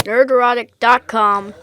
Nerdrotic.com.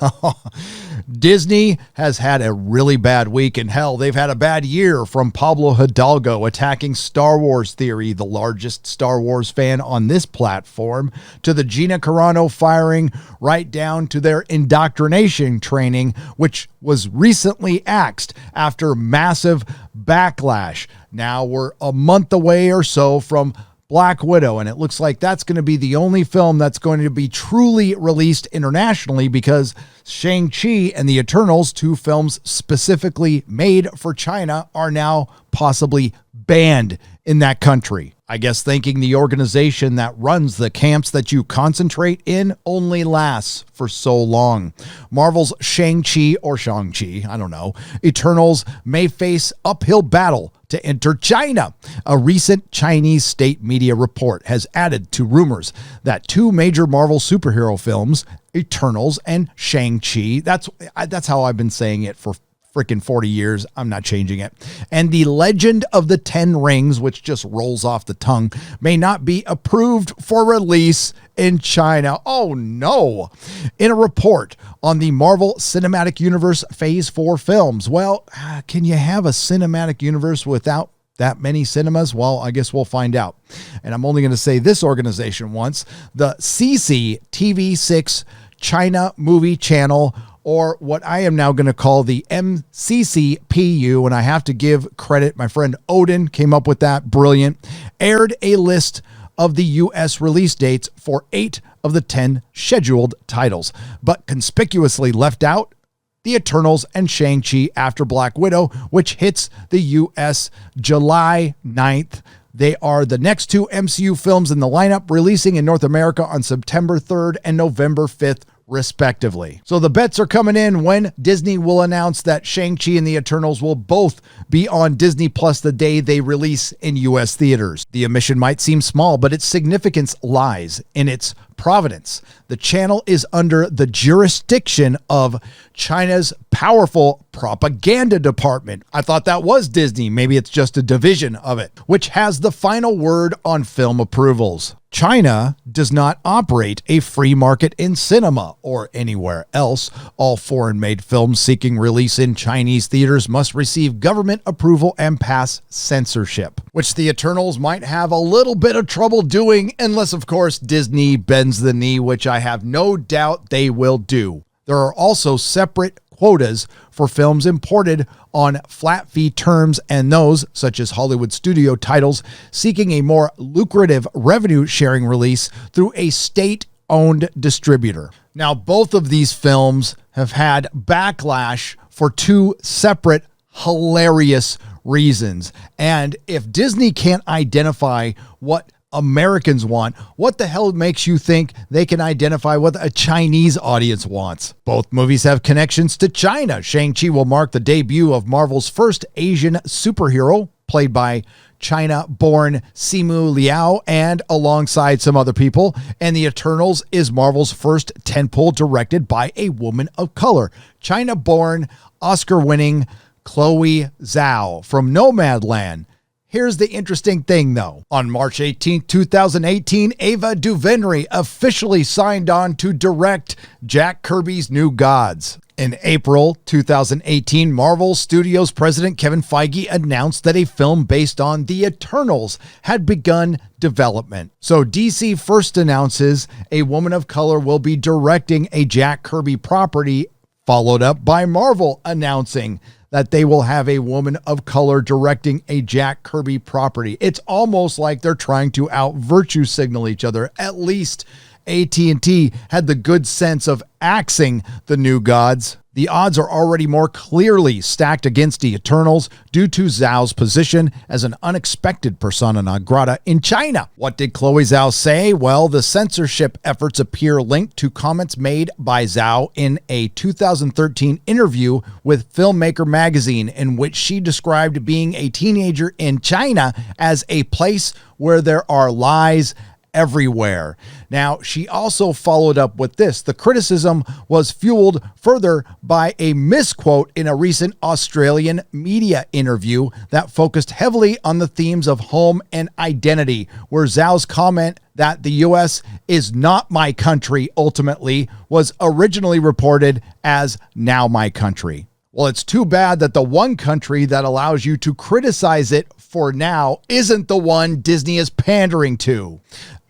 Disney has had a really bad week, and hell, they've had a bad year, from Pablo Hidalgo attacking Star Wars Theory, the largest Star Wars fan on this platform, to the Gina Carano firing, right down to their indoctrination training, which was recently axed after massive backlash. Now we're a month away or so from Black Widow, and it looks like that's going to be the only film that's going to be truly released internationally, because Shang-Chi and the Eternals, two films specifically made for China, are now possibly banned in that country. I guess thinking the organization that runs the camps that you concentrate in only lasts for so long. Marvel's Shang-Chi, or Shang-Chi, I don't know, Eternals may face uphill battle to enter China. A recent Chinese state media report has added to rumors that two major Marvel superhero films, Eternals and Shang-Chi, that's how I've been saying it for freaking 40 years. I'm not changing it. And The Legend of the Ten Rings, which just rolls off the tongue, may not be approved for release in China. Oh no. In a report on the Marvel Cinematic Universe Phase 4 films, well, can you have a cinematic universe without that many cinemas? Well, I guess we'll find out. And I'm only going to say this organization once, the CCTV6 China Movie Channel, or what I am now going to call the MCCPU, and I have to give credit, my friend Odin came up with that, brilliant, aired a list of the U.S. release dates for 8 of the 10 scheduled titles, but conspicuously left out The Eternals and Shang-Chi after Black Widow, which hits the U.S. July 9th. They are the next two MCU films in the lineup, releasing in North America on September 3rd and November 5th, respectively. So the bets are coming in when Disney will announce that Shang-Chi and the Eternals will both be on Disney Plus the day they release in U.S. theaters. The omission might seem small, but its significance lies in its provenance. The channel is under the jurisdiction of China's powerful propaganda department. I thought that was Disney. Maybe it's just a division of it, which has the final word on film approvals. China does not operate a free market in cinema or anywhere else. All foreign-made films seeking release in Chinese theaters must receive government approval and pass censorship, which the Eternals might have a little bit of trouble doing, unless, of course, Disney bends the knee, which I have no doubt they will do. There are also separate quotas for films imported on flat fee terms, and those, such as Hollywood studio titles, seeking a more lucrative revenue sharing release through a state-owned distributor. Now, both of these films have had backlash for two separate hilarious reasons. And if Disney can't identify what Americans want, what the hell makes you think they can identify what a Chinese audience wants? Both movies have connections to China. Shang-Chi will mark the debut of Marvel's first Asian superhero, played by China-born Simu Liu and alongside some other people. And The Eternals is Marvel's first tentpole directed by a woman of color, China-born, Oscar-winning Chloe Zhao from Nomadland. Here's the interesting thing, though. On March 18, 2018, Ava DuVernay officially signed on to direct Jack Kirby's New Gods. In April 2018, Marvel Studios president Kevin Feige announced that a film based on The Eternals had begun development. So DC first announces a woman of color will be directing a Jack Kirby property, followed up by Marvel announcing that they will have a woman of color directing a Jack Kirby property. It's almost like they're trying to out-virtue signal each other. At least AT&T had the good sense of axing the New Gods. The odds are already more clearly stacked against the Eternals due to Zhao's position as an unexpected persona non grata in China. What did Chloe Zhao say? Well, the censorship efforts appear linked to comments made by Zhao in a 2013 interview with Filmmaker magazine, in which she described being a teenager in China as a place where there are lies everywhere. Now, she also followed up with this. The criticism was fueled further by a misquote in a recent Australian media interview that focused heavily on the themes of home and identity, where Zhao's comment that the U.S. is not my country ultimately was originally reported as now my country. Well, it's too bad that the one country that allows you to criticize it for now isn't the one Disney is pandering to.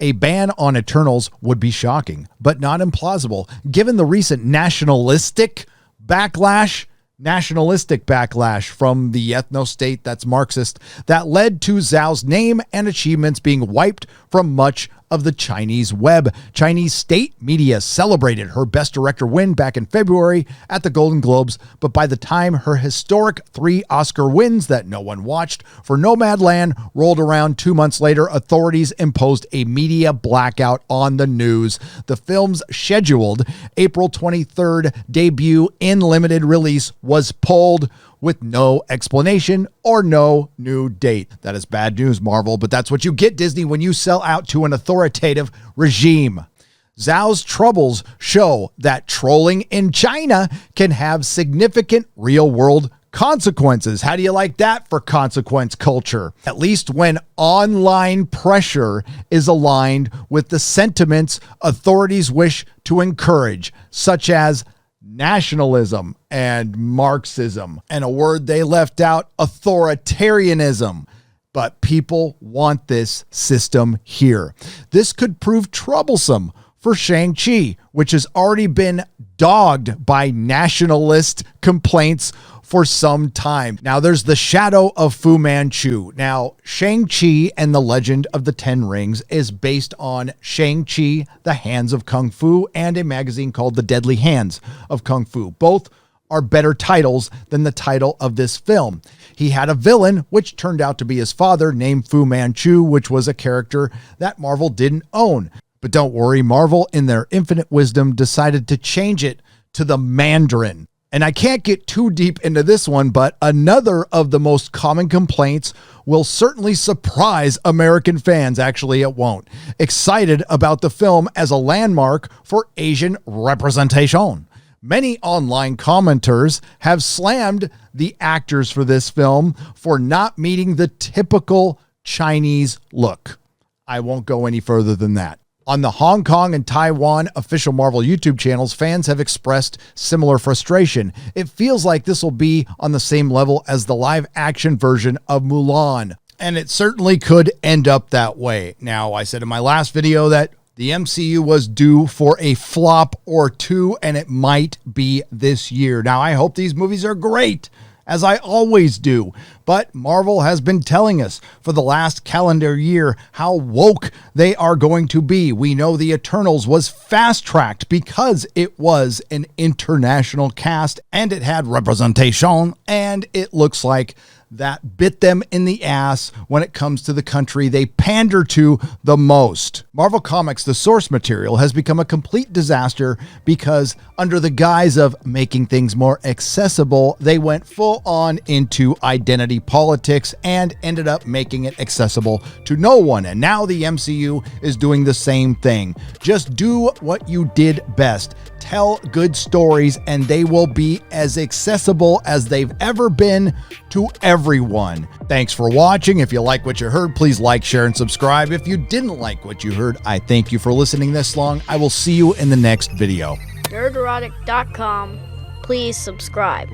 A ban on Eternals would be shocking, but not implausible, given the recent nationalistic backlash from the ethno-state that's Marxist that led to Zhao's name and achievements being wiped from much of the Chinese web. Chinese state media celebrated her Best Director win back in February at the Golden Globes, but by the time her historic 3 Oscar wins that no one watched for Nomadland rolled around 2 months later, authorities imposed a media blackout on the news. The film's scheduled April 23rd debut in limited release was pulled with no explanation or no new date. That is bad news, Marvel, but that's what you get, Disney, when you sell out to an authoritative regime. Zhao's troubles show that trolling in China can have significant real-world consequences. How do you like that for consequence culture? At least when online pressure is aligned with the sentiments authorities wish to encourage, such as nationalism and Marxism, and a word they left out, authoritarianism. But people want this system here. This could prove troublesome for Shang-Chi, which has already been dogged by nationalist complaints for some time. Now, there's the shadow of Fu Manchu. Now, Shang-Chi and the Legend of the Ten Rings is based on Shang-Chi, The Hands of Kung Fu, and a magazine called The Deadly Hands of Kung Fu. Both are better titles than the title of this film. He had a villain, which turned out to be his father, named Fu Manchu, which was a character that Marvel didn't own. But don't worry, Marvel, in their infinite wisdom, decided to change it to the Mandarin. And I can't get too deep into this one, but another of the most common complaints will certainly surprise American fans. Actually, it won't. Excited about the film as a landmark for Asian representation. Many online commenters have slammed the actors for this film for not meeting the typical Chinese look. I won't go any further than that. On the Hong Kong and Taiwan official Marvel YouTube channels, fans have expressed similar frustration. It feels like this will be on the same level as the live-action version of Mulan, and it certainly could end up that way. Now, I said in my last video that the MCU was due for a flop or two, and it might be this year. Now, I hope these movies are great, as I always do. But Marvel has been telling us for the last calendar year how woke they are going to be. We know the Eternals was fast-tracked because it was an international cast and it had representation, and it looks like that bit them in the ass when it comes to the country they pander to the most. Marvel Comics, the source material, has become a complete disaster because under the guise of making things more accessible, they went full on into identity politics and ended up making it accessible to no one. And now the MCU is doing the same thing. Just do what you did best. Tell good stories and they will be as accessible as they've ever been to everyone. Thanks for watching. If you like what you heard, please like, share, and subscribe. If you didn't like what you heard, I thank you for listening this long. I will see you in the next video. Nerdrotic.com. Please subscribe.